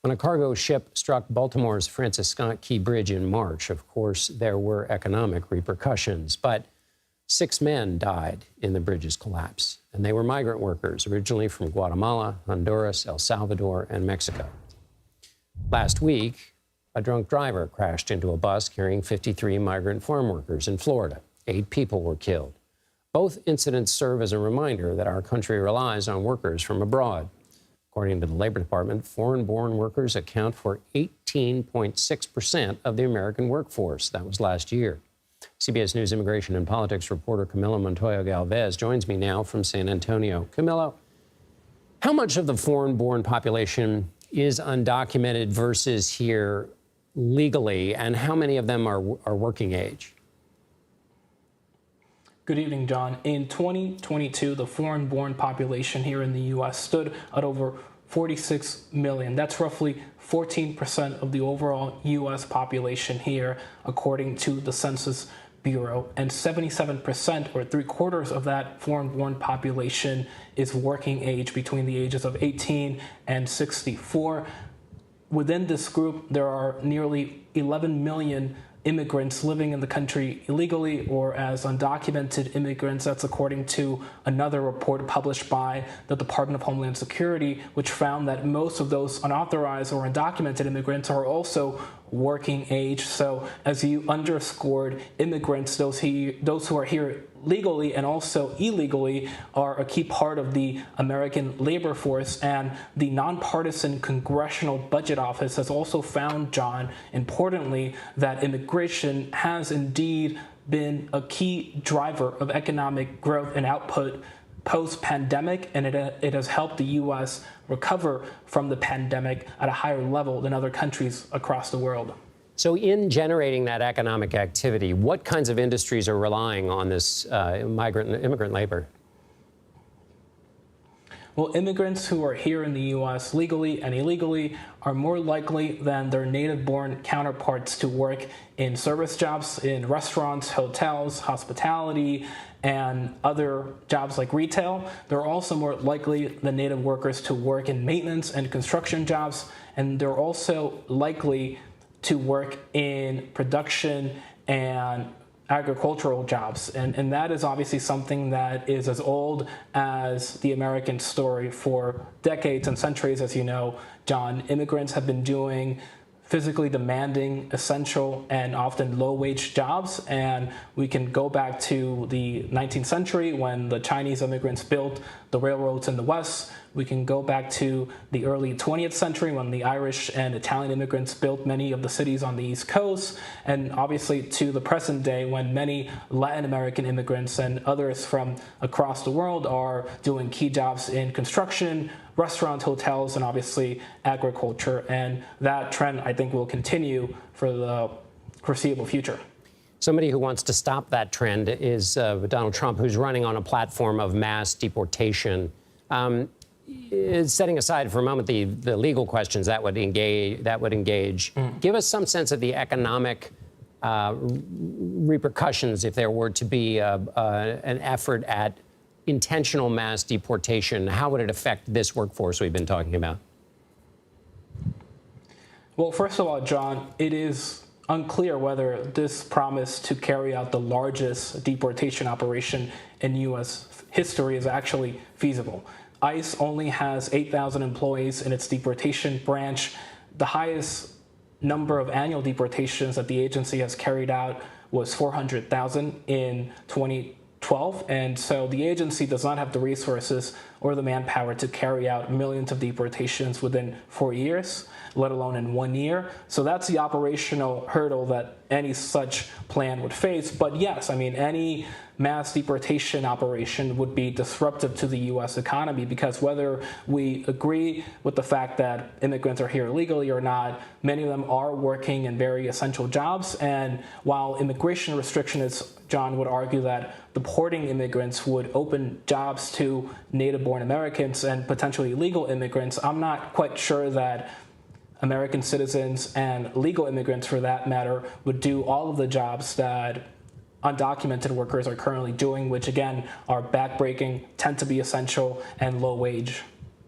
When a cargo ship struck Baltimore's Francis Scott Key Bridge in March, of course, there were economic repercussions. But 6 men died in the bridge's collapse, and they were migrant workers originally from Guatemala, Honduras, El Salvador, and Mexico. Last week, a drunk driver crashed into a bus carrying 53 migrant farm workers in Florida. 8 people were killed. Both incidents serve as a reminder that our country relies on workers from abroad. According to the Labor Department, foreign-born workers account for 18.6% of the American workforce. That was last year. CBS News immigration and politics reporter Camilo Montoya-Galvez joins me now from San Antonio. Camilo, how much of the foreign-born population is undocumented versus here legally, and how many of them are working age? Good evening, John. In 2022, the foreign-born population here in the U.S. stood at over 46 million. That's roughly 14% of the overall U.S. population here, according to the Census Bureau. And 77%, or 3/4 of that foreign-born population, is working age between the ages of 18 and 64. Within this group, there are nearly 11 million immigrants living in the country illegally or as undocumented immigrants. That's according to another report published by the Department of Homeland Security, which found that most of those unauthorized or undocumented immigrants are also working age. So as you underscored, immigrants, those who are here legally and also illegally, are a key part of the American labor force. And the nonpartisan Congressional Budget Office has also found, John, importantly, that immigration has indeed been a key driver of economic growth and output post-pandemic, and it has helped the U.S. recover from the pandemic at a higher level than other countries across the world. So in generating that economic activity, what kinds of industries are relying on this immigrant labor? Well, immigrants who are here in the U.S. legally and illegally are more likely than their native-born counterparts to work in service jobs, in restaurants, hotels, hospitality, and other jobs like retail. They're also more likely than native workers to work in maintenance and construction jobs, and they're also likely to work in production and agricultural jobs. And that is obviously something that is as old as the American story. For decades and centuries, as you know, John, immigrants have been doing physically demanding, essential, and often low-wage jobs. And we can go back to the 19th century when the Chinese immigrants built the railroads in the West. We can go back to the early 20th century when the Irish and Italian immigrants built many of the cities on the East Coast. And obviously to the present day when many Latin American immigrants and others from across the world are doing key jobs in construction, restaurants, hotels, and obviously agriculture. And that trend, I think, will continue for the foreseeable future. Somebody who wants to stop that trend is Donald Trump, who's running on a platform of mass deportation. Setting aside for a moment the legal questions that would engage, give us some sense of the economic repercussions if there were to be an effort at intentional mass deportation. How would it affect this workforce we've been talking about? Well, first of all, John, it is unclear whether this promise to carry out the largest deportation operation in U.S. history is actually feasible. ICE only has 8,000 employees in its deportation branch. The highest number of annual deportations that the agency has carried out was 400,000 in 2012. And so the agency does not have the resources or the manpower to carry out millions of deportations within 4 years, let alone in 1 year. So that's the operational hurdle that any such plan would face. But yes, I mean, any mass deportation operation would be disruptive to the U.S. economy, because whether we agree with the fact that immigrants are here illegally or not, many of them are working in very essential jobs. And while immigration restrictions, John would argue that deporting immigrants would open jobs to native-born Americans and potentially illegal immigrants, I'm not quite sure that American citizens and legal immigrants, for that matter, would do all of the jobs that undocumented workers are currently doing, which again are backbreaking, tend to be essential, and low wage.